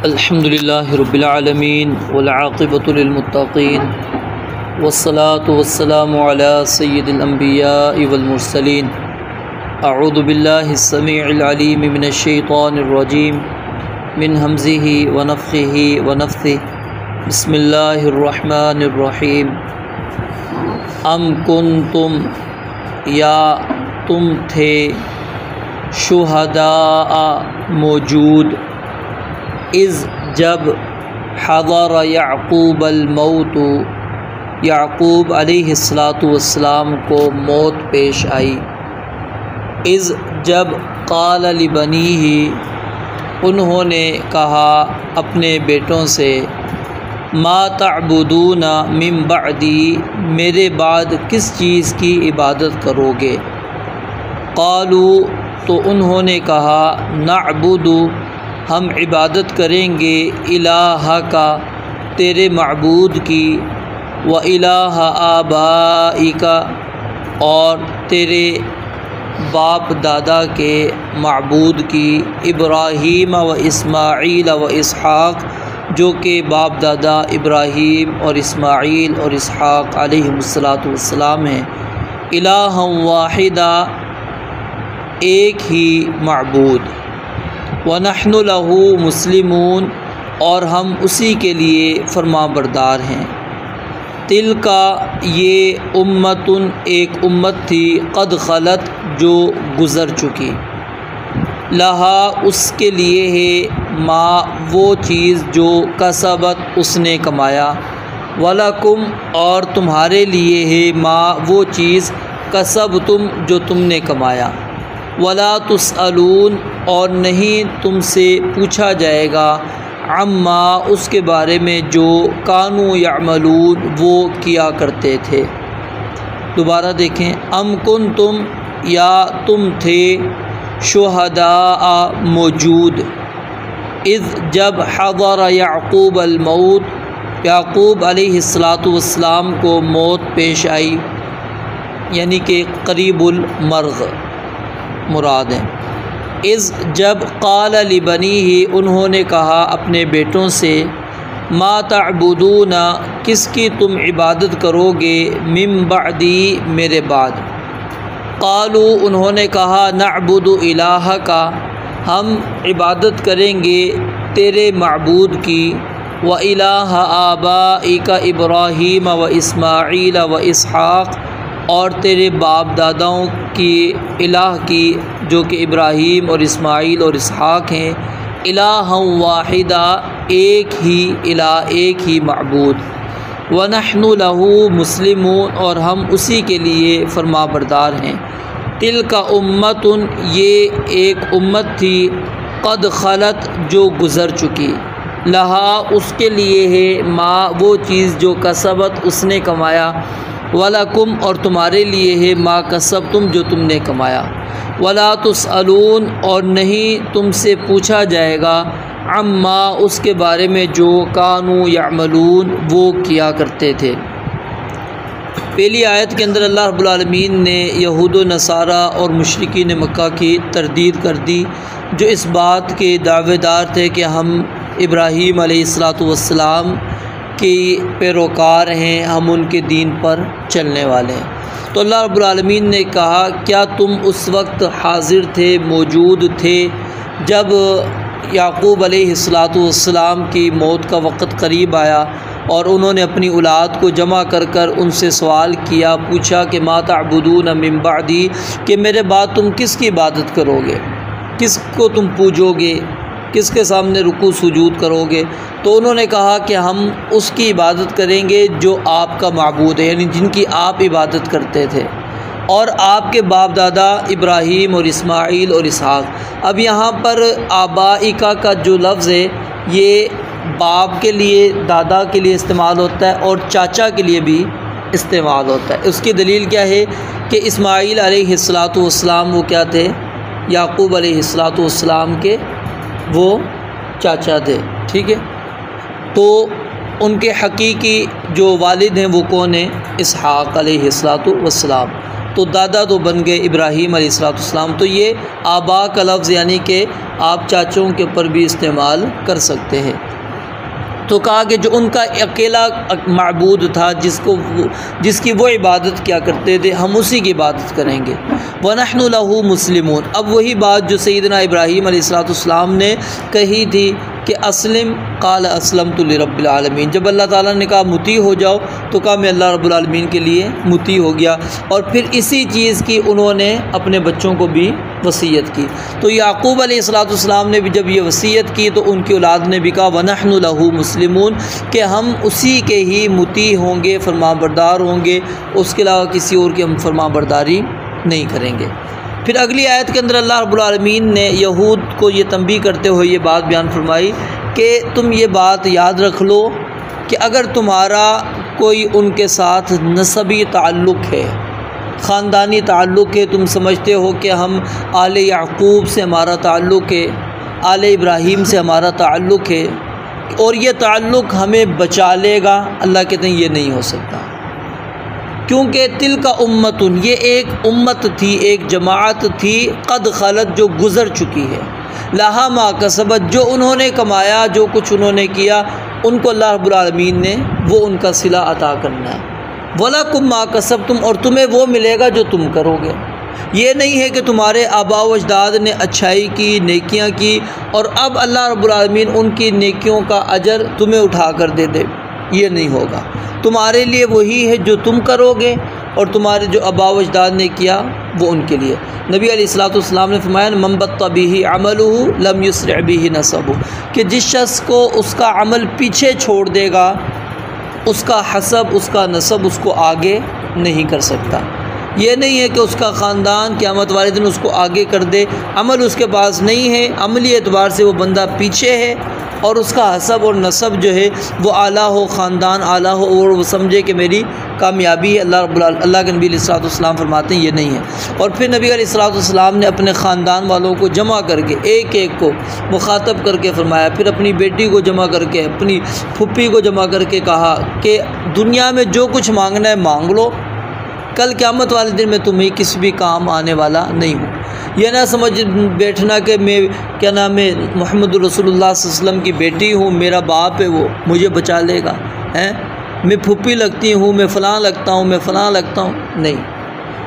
अल्हम्दुलिल्लाहि रब्बिल आलमीन वल आक़िबतु लिल मुत्तक़ीन वस्सलातु वस्सलामु अला सय्यिदिल अंबियाइ वल मुरसलीन। अऊज़ु बिल्लाहिस समीइल अलीम मिनश शैतानिर रजीम मिन हमज़िही व नफ़्ख़िही व नफ़्थिही। बिस्मिल्लाहिर रहमानिर रहीम। अम कुन्तुम, या तुम थे, शुहदाअ मौजूद, इज़ जब, हज़र याक़ूब अल मौतु, याक़ूब अलैहिस्सलातु वस्सलाम को मौत पेश आई। इज़ जब, क़ाल लिबनीही, उन्होंने कहा अपने बेटों से, मा तअबुदूना मिन बअदी, मेरे बाद किस चीज़ की इबादत करोगे। क़ालू, तो उन्होंने कहा, नअबुदु, हम इबादत करेंगे, इलाहका, तेरे मअबूद की, व इलाह आबाइका, और तेरे बाप दादा के मअबूद की, इब्राहीम व इस्माईल व इसहाक़, जो कि बाप दादा इब्राहीम और इस्माईल और इसहाक़ अलैहिमुस्सलातु वस्सलाम हैं। इलाहम वाहिदा, एक ही मअबूद, व नहनु लहू मुस्लिमून, और हम उसी के लिए फरमाबरदार हैं। तिलका, ये उम्मतुन, एक उम्मत थी, क़द खलत, जो गुज़र चुकी, लहा, उसके लिए है, माँ, वो चीज़ जो कसबत, उसने कमाया, वलकुम, और तुम्हारे लिए है, माँ, वो चीज़ कसब तुम, जो तुमने कमाया, वला तुसअलून, और नहीं तुमसे पूछा जाएगा, अम्मा, उसके बारे में जो कानू यामलून, वो किया करते थे। दोबारा देखें। अम कुन्तुम, या तुम थे, शुहदाअ मौजूद, इज़ जब, हज़र याक़ूब अल मौत, याक़ूब अलैहिस्सलातु वस्सलाम को मौत पेश आई, यानी कि करीबुल मर्ग़ मुराद है। इज़ जब, क़ाल लिबनीही, उन्होंने कहा अपने बेटों से, मा तअबुदूना, किसकी तुम इबादत करोगे, मिन बअदी, मेरे बाद। क़ालू, उन्होंने कहा, नअबुदु इलाहका, हम इबादत करेंगे तेरे मअबूद की, व इलाह आबाइका इब्राहीम व इस्माईल व इसहाक़, और तेरे बाप दादाओं की इलाह की, जो कि इब्राहीम और इस्माईल और इसहाक़ हैं। इलाहम वाहिदा, एक ही इलाह, एक ही मअबूद, व नहनु लहू मुस्लिमून, और हम उसी के लिए फरमाबरदार हैं। तिलका उम्मतुन, ये एक उम्मत थी, क़द खलत, जो गुज़र चुकी, लहा, उसके लिए है, माँ, वो चीज़ जो कसबत, उसने कमाया, वलकुम, और तुम्हारे लिए है, मा कसब तुम, जो तुमने कमाया, वला तुसअलून, और नहीं तुमसे पूछा जाएगा, अम्मा, उसके बारे में जो कानू यामलून, वो किया करते थे। पहली आयत के अंदर अल्लाह रब्बुल आलमीन ने यहूद व नसारा और मुशरिकीन मक्का की तरदीद कर दी, जो इस बात के दावेदार थे कि हम इब्राहीम अलैहिस्सलातु वस्सलाम के पैरोकार हैं, हम उनके दीन पर चलने वाले हैं। तो अल्लाह रब्बुल आलमीन ने कहा, क्या तुम उस वक्त हाज़िर थे, मौजूद थे, जब याक़ूब अलैहिस्सलातु वस्सलाम की मौत का वक़्त करीब आया और उन्होंने अपनी औलाद को जमा कर कर उनसे सवाल किया, पूछा कि मा तअबुदूना मिन बअदी, कि मेरे बाद तुम किसकी इबादत करोगे, किसको तुम पूजोगे, किसके सामने रुकू सुजूद करोगे। तो उन्होंने कहा कि हम उसकी इबादत करेंगे जो आपका माबूद है, यानी जिनकी आप इबादत करते थे, और आपके बाप दादा इब्राहीम और इस्माईल और इसहाक़। अब यहाँ पर आबाइका का जो लफ्ज़ है, ये बाप के लिए, दादा के लिए इस्तेमाल होता है, और चाचा के लिए भी इस्तेमाल होता है। उसकी दलील क्या है कि इस्माईल अलैहिस्सलातु वस्सलाम वो क्या थे, याक़ूब अलैहिस्सलातु वस्सलाम के वो चाचा थे। ठीक है, तो उनके हकीकी जो वालिद हैं वो कौन है, इसहाक़ अलैहिस्सलातु वस्सलाम। तो दादा तो बन गए इब्राहीम अलैहिस्सलाम। तो ये आबा का लफ्ज़ यानी कि आप चाचों के ऊपर भी इस्तेमाल कर सकते हैं। तो कहा कि जो उनका अकेला माबूद था जिसकी वो इबादत क्या करते थे, हम उसी की इबादत करेंगे। व नहनु लहू मुस्लिमून। अब वही बात जो सैयदना इब्राहीम अलैहिस्सलाम ने कही थी कि अस्लिम क़ाल अस्लमतु लिरब्बिल आलमीन। जब अल्लाह ताला ने कहा मुती हो जाओ तो कहा मैं अल्लाह रब्बुल आलमीन के लिए मुती हो गया। और फिर इसी चीज़ की उन्होंने अपने बच्चों को भी वसीयत की। तो याकूब अलैहिस्सलाम ने भी जब ये वसीयत की तो उनकी औलाद ने भी कहा व नहनु लहू मुस्लिमून, कि हम उसी के ही मुती होंगे, फरमाबरदार होंगे, उसके अलावा किसी और की हम फरमाबरदारी नहीं करेंगे। फिर अगली आयत के अंदर अल्लाह रब्बुल आलमीन ने यहूद को ये तंबीह करते हुए ये बात बयान फरमाई कि तुम ये बात याद रख लो कि अगर तुम्हारा कोई उनके साथ नसबी ताल्लुक़ है, ख़ानदानी ताल्लुक़ है, तुम समझते हो कि हम आले याकूब से हमारा ताल्लुक़ है, आले इब्राहीम से हमारा ताल्लुक़ है और ये ताल्लुक़ हमें बचा लेगा, अल्लाह कहते हैं ये नहीं हो सकता। क्योंकि तिल का उम्मतुन, ये एक उम्मत थी, एक जमात थी, क़द खलत, जो गुज़र चुकी है, लहा मा कसबत, जो उन्होंने कमाया, जो कुछ उन्होंने किया, उनको अल्लाह रब्बुल आलमीन ने वो उनका सिला अता करना है। वलकुम मा कसबतुम, और तुम्हें वो मिलेगा जो तुम करोगे। ये नहीं है कि तुम्हारे आबा व अजदाद ने अच्छाई की, नेकियां की और अब अल्लाह रब्बुल आलमीन उनकी नेकियों का अजर तुम्हें उठा कर दे दे, ये नहीं होगा। तुम्हारे लिए वही है जो तुम करोगे और तुम्हारे जो आबा व अजदाद ने किया वो उनके लिए। नबी अलैहिस्सलाम ने फरमाया मन बत्ता बिही अमलुहु लम युस्रि बिही नसबु, कि जिस शख्स को उसका अमल पीछे छोड़ देगा उसका हसब, उसका नसब उसको आगे नहीं कर सकता। ये नहीं है कि उसका ख़ानदान क़यामत वाले दिन उसको आगे कर दे, अमल उसके पास नहीं है, अमली एतबार से वो बंदा पीछे है और उसका हसब और नसब जो है वो आला हो, ख़ानदान आला हो और वो समझे कि मेरी कामयाबी है। अल्लाह के नबी अलैहिस्सलाम फरमाते हैं ये नहीं है। और फिर नबी अलैहिस्सलाम ने अपने ख़ानदान वालों को जमा करके एक एक को मुखातब करके फ़रमाया, फिर अपनी बेटी को जमा करके, अपनी फुप्पी को जमा करके कहा कि दुनिया में जो कुछ मांगना है मांग लो, कल क़यामत वाले दिन मैं तुम्हें किसी भी काम आने वाला नहीं हूँ। यह ना समझ बैठना कि मैं क्या नाम है मोहम्मद रसूलुल्लाह सल्लल्लाहु अलैहि वसल्लम की बेटी हूँ, मेरा बाप है वो मुझे बचा लेगा, हैं मैं फुप्पी लगती हूँ, मैं फ़लाँ लगता हूँ, मैं फ़लाँ लगता हूँ, नहीं।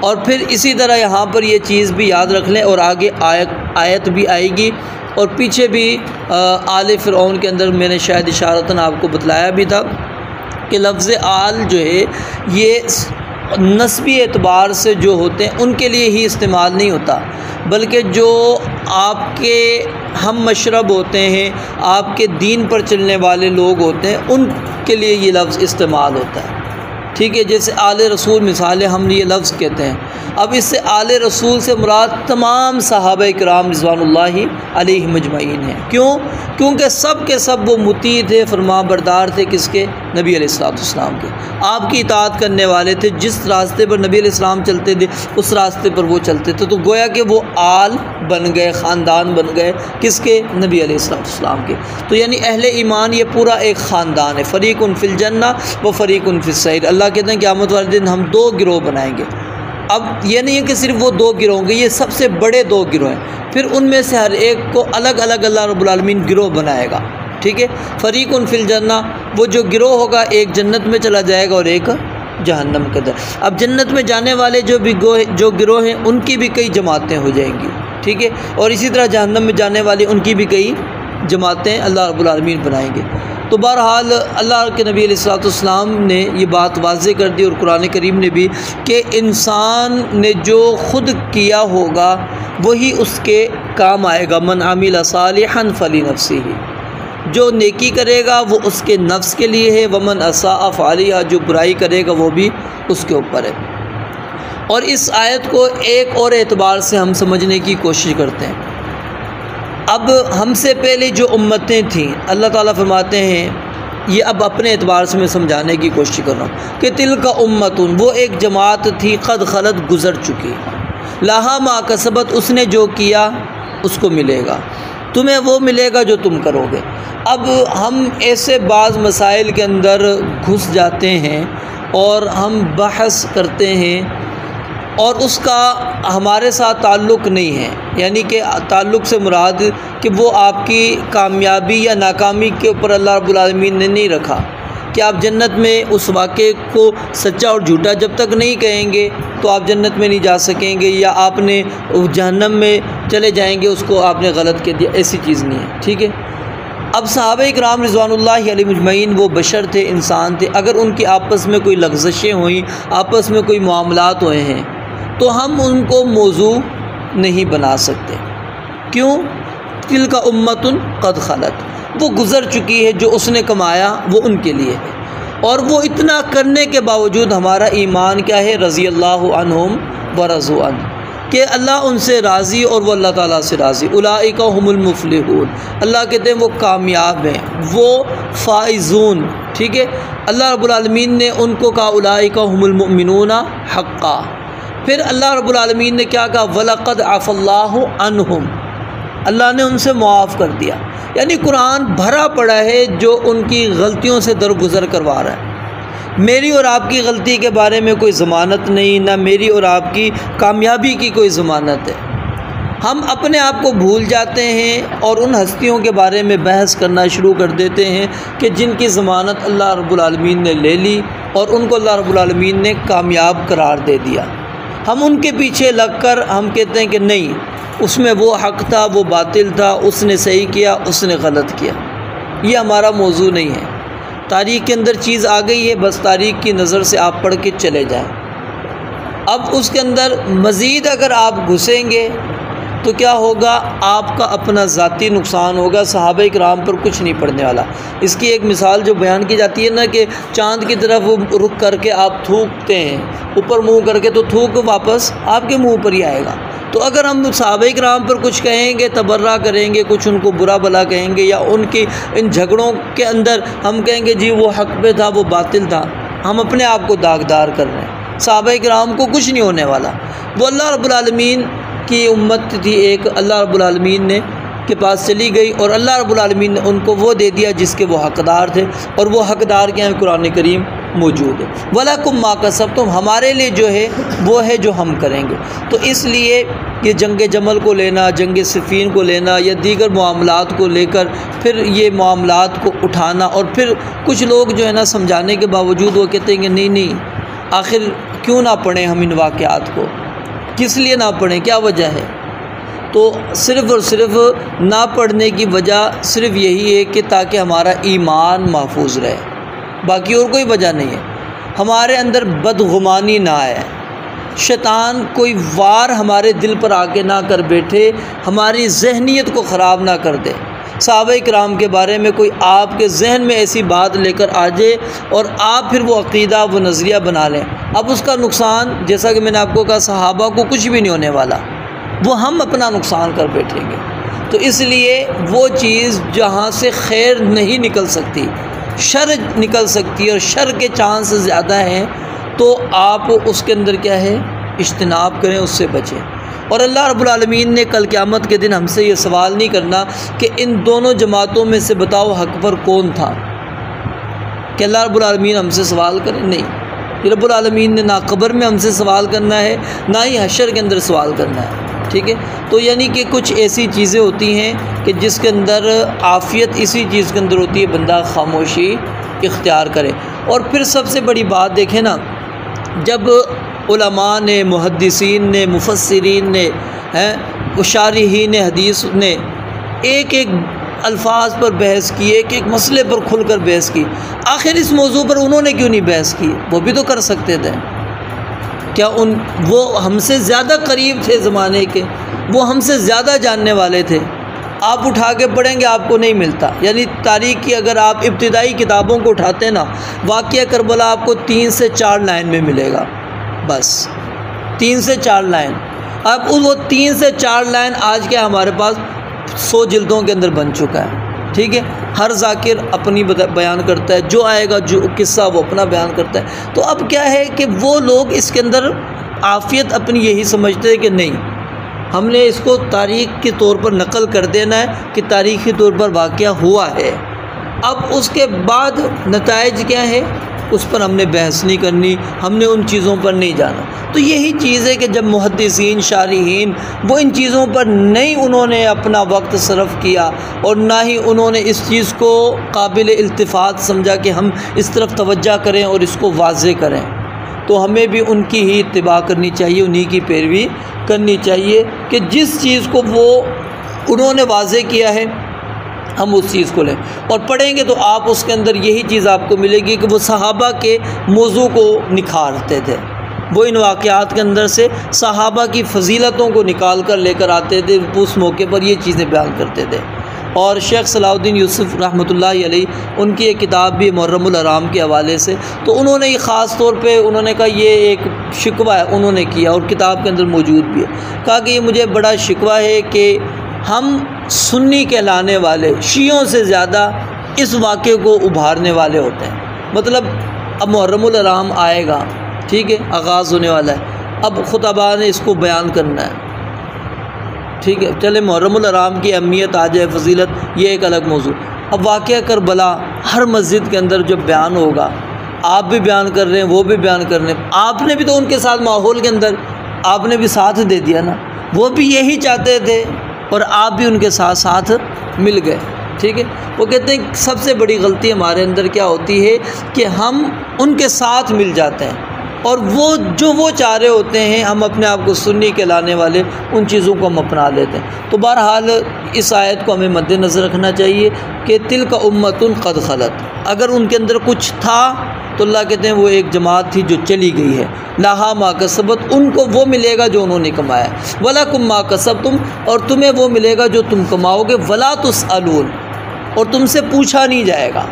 और फिर इसी तरह यहाँ पर ये चीज़ भी याद रख लें और आगे आयत भी आएगी और पीछे भी आले फ़िरऔन के अंदर मैंने शायद इशारतन आपको बतलाया भी था कि लफ्ज़ आल जो है ये नस्बी एतबार से जो होते हैं उनके लिए ही इस्तेमाल नहीं होता, बल्कि जो आपके हम मशरब होते हैं, आपके दीन पर चलने वाले लोग होते हैं, उनके लिए ये लफ्ज़ इस्तेमाल होता है। ठीक है, जैसे आले रसूल मिसाल है, हम ये लफ्ज़ कहते हैं। अब इससे आले रसूल से मुराद तमाम सहाबा किराम रिज़वानुल्लाहि अलैहिम अजमईन हैं। क्यों? क्योंकि सब के सब वो मुती थे, फरमाबरदार थे किसके? नबी अलैहिस्सलाम के। आपकी इताअत करने वाले थे, जिस रास्ते पर नबी अलैहिस्सलाम चलते थे उस रास्ते पर वो चलते थे। तो गोया कि वो आल बन गए, ख़ानदान बन गए किसके? नबी अलैहिस्सलाम के। तो यानी अहले ईमान ये पूरा एक ख़ानदान है। फ़रीक़ुन फ़िल जन्नह व फ़रीक़ुन फ़िस सईर। अल्लाह कहते हैं क़यामत वाले दिन हम दो गिरोह बनाएंगे। अब ये नहीं है कि सिर्फ वो दो गिरोह होंगे, ये सबसे बड़े दो गिरोह हैं। फिर उनमें से हर एक को अलग अलग अल्लाह रब्बुल आलमीन गिरोह बनाएगा। ठीक है, फ़रीक़ुन फ़िल जन्नह, वो जो गिरोह होगा एक जन्नत में चला जाएगा और एक जहन्नम के अंदर। अब जन्नत में जाने वाले जो गिरोह हैं उनकी भी कई जमातें हो जाएंगी। ठीक है, और इसी तरह जहन्नम में जाने वाले उनकी भी कई जमातें अल्लाह रब्बुल आलमीन बनाएंगे। तो बहरहाल अल्लाह के नबी अलैहिस्सलाम ने ये बात वाज़ेह कर दी और कुरान करीम ने भी कि इंसान ने जो ख़ुद किया होगा वही उसके काम आएगा। मन आमिल सालिहन फली नफ्सिही, जो नेकी करेगा वो उसके नफ्स के लिए है। वमन असाअ फ़अलैहा, जो बुराई करेगा वो भी उसके ऊपर है। और इस आयत को एक और एतबार से हम समझने की कोशिश करते हैं। अब हमसे पहले जो उम्मतें थीं, अल्लाह ताला फरमाते हैं, ये अब अपने एतबार से मैं समझाने की कोशिश कर रहा हूँ कि तिल का उम्मतुन, वो एक जमात थी, क़द खलत, गुज़र चुकी, लहा मा कसबत, उसने जो किया उसको मिलेगा, तुम्हें वो मिलेगा जो तुम करोगे। अब हम ऐसे बाज़ मसाइल के अंदर घुस जाते हैं और हम बहस करते हैं और उसका हमारे साथ ताल्लुक़ नहीं है, यानी कि ताल्लुक़ से मुराद कि वो आपकी कामयाबी या नाकामी के ऊपर अल्लाह रब्बुल आलमीन ने नहीं रखा कि आप जन्नत में उस वाक़े को सच्चा और झूठा जब तक नहीं कहेंगे तो आप जन्नत में नहीं जा सकेंगे, या आपने जहन्नम में चले जाएंगे उसको आपने गलत कह दिया, ऐसी चीज़ नहीं है। ठीक है। अब सहाबा-ए-किराम रिज़वानुल्लाहि अलैहिम अजमईन वो बशर थे, इंसान थे। अगर उनकी आपस में कोई लग़ज़शें हुई, आपस में कोई मामलात हुए हैं, तो हम उनको मौजू नहीं बना सकते। क्यों? तिलका उम्मतुन क़द खलत, वो गुज़र चुकी है, जो उसने कमाया वो उनके लिए है। और वो इतना करने के बावजूद हमारा ईमान क्या है? रज़ी अल्लाहु अन्हुम व रज़ू अन्हु, कि अल्लाह उनसे राज़ी और वो अल्लाह ताला से राज़ी। उलाइका हुमुल मुफ़लिहून, अल्लाह कहते हैं वो कामयाब हैं, वो फ़ाइज़ून। ठीक है। अल्लाह रब्बुल आलमीन ने उनको कहा उलाइका हुमुल मुमिनूना हक़्क़ा। फिर अल्लाह रब्बुल आलमीन ने क्या कहा? वलक़द अफ़ल्लाहु अन्हुम, अल्लाह ने उनसे मुआफ़ कर दिया। यानी कुरान भरा पड़ा है जो उनकी गलतियों से दरगुज़र करवा रहा है। मेरी और आपकी गलती के बारे में कोई ज़मानत नहीं, ना मेरी और आपकी कामयाबी की कोई ज़मानत है। हम अपने आप को भूल जाते हैं और उन हस्तियों के बारे में बहस करना शुरू कर देते हैं कि जिनकी ज़मानत अल्लाह रब्बुल आलमीन ने ले ली और उनको अल्लाह रब्बुल आलमीन ने कामयाब करार दे दिया। हम उनके पीछे लगकर हम कहते हैं कि नहीं, उसमें वो हक़ था, वो बातिल था, उसने सही किया, उसने गलत किया। ये हमारा मौजू नहीं है। तारीख़ के अंदर चीज़ आ गई है, बस तारीख़ की नज़र से आप पढ़ के चले जाएं। अब उसके अंदर मज़ीद अगर आप घुसेंगे तो क्या होगा? आपका अपना ज़ाती नुकसान होगा, सहाबा-ए-किराम पर कुछ नहीं पड़ने वाला। इसकी एक मिसाल जो बयान की जाती है ना, कि चाँद की तरफ रुख करके आप थूकते हैं, ऊपर मुँह करके, तो थूक वापस आपके मुँह पर ही आएगा। तो अगर हम सहाबा-ए-किराम पर कुछ कहेंगे, तबर्रा करेंगे, कुछ उनको बुरा भला कहेंगे, या उनकी इन झगड़ों के अंदर हम कहेंगे जी वो हक़ पे था, वो बातिल था, हम अपने आप को दागदार कर रहे हैं। सहाबा-ए-किराम को कुछ नहीं होने वाला। वो अल्लाह रब्बुल आलमीन की उम्मत थी, एक अल्लाह रब्बुल आलमीन ने के पास चली गई और अल्लाह रब्बुल आलमीन ने उनको वो दे दिया जिसके वो हक़दार थे, और वो हक़दार क्या है? कुरान करीम मौजूद है। वलकुम मा कसबतुम, हमारे लिए जो है वो है जो हम करेंगे। तो इसलिए ये जंग जमल को लेना, जंग सिफ़ीन को लेना, या दीगर मामलात को लेकर फिर ये मामलात को उठाना, और फिर कुछ लोग जो है ना समझाने के बावजूद वो कहते हैं कि नहीं नहीं, आखिर क्यों ना पढ़ें हम इन वाक़यात को, किस लिए ना पढ़ें, क्या वजह है? तो सिर्फ़ और सिर्फ ना पढ़ने की वजह सिर्फ़ यही है कि ताकि हमारा ईमान महफूज रहे, बाकी और कोई वजह नहीं है। हमारे अंदर बदगुमानी ना आए, शैतान कोई वार हमारे दिल पर आके ना कर बैठे, हमारी जहनीत को ख़राब ना कर दे। सहाबा-ए-किराम के बारे में कोई आपके जहन में ऐसी बात लेकर आ जाए और आप फिर वो अक़ीदा, वो नज़रिया बना लें, अब उसका नुकसान, जैसा कि मैंने आपको कहा, सहाबा को कुछ भी नहीं होने वाला, वो हम अपना नुकसान कर बैठेंगे। तो इसलिए वो चीज़ जहाँ से खैर नहीं निकल सकती, शर निकल सकती है, और शर के चांस ज़्यादा हैं, तो आप उसके अंदर क्या है? इज्तिनाब करें, उससे बचें। और अल्लाह रब्बुल आलमीन ने कल क़यामत के दिन हमसे ये सवाल नहीं करना कि इन दोनों जमातों में से बताओ हक़ पर कौन था, कि अल्लाह रब्बुल आलमीन हमसे सवाल करें, नहीं। ये रब्बुल आलमीन ने ना क़ब्र में हमसे सवाल करना है, ना ही हशर के अंदर सवाल करना है। ठीक है। तो यानी कि कुछ ऐसी चीज़ें होती हैं कि जिसके अंदर आफ़ियत इसी चीज़ के अंदर होती है, बंदा खामोशी इख्तियार करे। और फिर सबसे बड़ी बात देखें ना, जब उलमा ने, मुहद्दिसीन ने, मुफस्सिरीन ने, हैं शारिहीन हदीस ने एक एक अल्फाज पर बहस की, एक एक मसले पर खुलकर बहस की, आखिर इस मौजू पर उन्होंने क्यों नहीं बहस की? वो भी तो कर सकते थे। क्या वो हमसे ज़्यादा करीब थे ज़माने के, वो हमसे ज़्यादा जानने वाले थे। आप उठा के पढ़ेंगे आपको नहीं मिलता। यानी तारीख़ की अगर आप इब्तिदाई किताबों को उठाते ना, वाक़या करबला आपको 3 से 4 लाइन में मिलेगा, बस 3 से 4 लाइन। अब वो 3 से 4 लाइन आज क्या हमारे पास 100 जिल्दों के अंदर बन चुका है। ठीक है। हर ज़ाकिर अपनी बयान करता है, जो आएगा जो किस्सा वो अपना बयान करता है। तो अब क्या है कि वो लोग इसके अंदर आफ़ियत अपनी यही समझते हैं कि नहीं, हमने इसको तारीख़ के तौर पर नकल कर देना है कि तारीख़ी तौर पर वाक़या हुआ है। अब उसके बाद नताइज क्या है? उस पर हमने बहस नहीं करनी, हमने उन चीज़ों पर नहीं जाना। तो यही चीज़ है कि जब मुहद्दिसीन शारिहीन वो इन चीज़ों पर नहीं उन्होंने अपना वक्त सर्फ किया और ना ही उन्होंने इस चीज़ को काबिल इल्तिफ़ात समझा कि हम इस तरफ तवज्जो करें और इसको वाज़े करें, तो हमें भी उनकी ही इत्तिबा करनी चाहिए, उन्हीं की पैरवी करनी चाहिए कि जिस चीज़ को वो उन्होंने वाज़े किया है हम उस चीज़ को लें। और पढ़ेंगे तो आप उसके अंदर यही चीज़ आपको मिलेगी कि वो सहाबा के मौजू को निखारते थे, वो इन वाक़यात के अंदर से सहाबा की फ़जीलतों को निकाल कर लेकर आते थे, उस मौके पर ये चीज़ें बयान करते थे। और शेख सलाहुद्दीन यूसुफ़ रहमतुल्लाहि अलैह उनकी एक किताब भी मुहर्रमुल हराम के हवाले से, तो उन्होंने ये ख़ास तौर पे उन्होंने कहा ये एक शिकवा है उन्होंने किया और किताब के अंदर मौजूद भी है, कहा कि ये मुझे बड़ा शिकवा है कि हम सुन्नी कहलाने वाले शियों से ज़्यादा इस वाक़े को उभारने वाले होते हैं। मतलब अब मुहर्रमुल हराम आएगा, ठीक है, आगाज़ होने वाला है, अब खुतबा ने इसको बयान करना है, ठीक है, चले मुहर्रमुल हराम की अहमियत आ जाए, फजीलत, ये एक अलग मौजू। अब वाक़या करबला हर मस्जिद के अंदर जब बयान होगा, आप भी बयान कर रहे हैं, वो भी बयान कर रहे हैं, आपने भी तो उनके साथ माहौल के अंदर आपने भी साथ दे दिया ना, वो भी यही चाहते थे और आप भी उनके साथ साथ मिल गए, ठीक है। वो कहते हैं सबसे बड़ी गलती हमारे अंदर क्या होती है कि हम उनके साथ मिल जाते हैं और वो चाह रहे होते हैं हम अपने आप को सुन्नी कहलाने वाले उन चीज़ों को हम अपना लेते हैं। तो बहरहाल इस आयत को हमें मद्देनज़र रखना चाहिए कि तिलका उम्मतुन कद खलत, अगर उनके अंदर कुछ था तो अल्लाह कहते हैं वो एक जमात थी जो चली गई है, लाहा मा कसबत, उनको वो मिलेगा जो उन्होंने कमाया, वलकुम मा कसबतुम, और तुम्हें वो मिलेगा जो तुम कमाओगे, वला तुसअलून, और तुमसे पूछा नहीं जाएगा,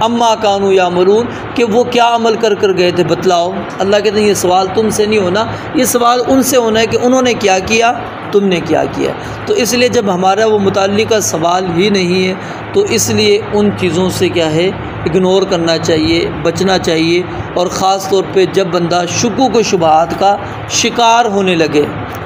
अम्मा कानू यामरून, कि वो क्या अमल कर कर गए थे बतलाओ। अल्लाह कहते हैं ये सवाल तुमसे नहीं होना, ये सवाल उनसे होना है कि उन्होंने क्या किया, तुमने क्या किया। तो इसलिए जब हमारा वो मुताल्लिका सवाल ही नहीं है तो इसलिए उन चीज़ों से क्या है इग्नोर करना चाहिए, बचना चाहिए। और ख़ास तौर पे जब बंदा शुकूक व शुबहात का शिकार होने लगे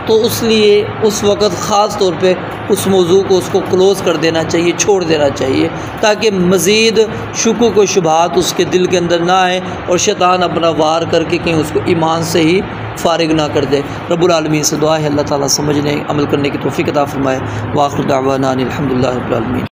तो उसलिए उस वक़्त ख़ास तौर पे उस मौजू को उसको क्लोज़ कर देना चाहिए, छोड़ देना चाहिए, ताकि मज़ीद शुकूक व शुबहात उसके दिल के अंदर ना आए और शैतान अपना वार करके कहीं उसको ईमान से ही फ़ारिग ना कर दे। रब्बुल आलमीन से दुआ है अल्लाह ताला समझने अमल करने की तौफ़ीक़ अता फ़रमाए। व आखिर दावाना अनिल हम्दुलिल्लाहि रब्बिल आलमीन।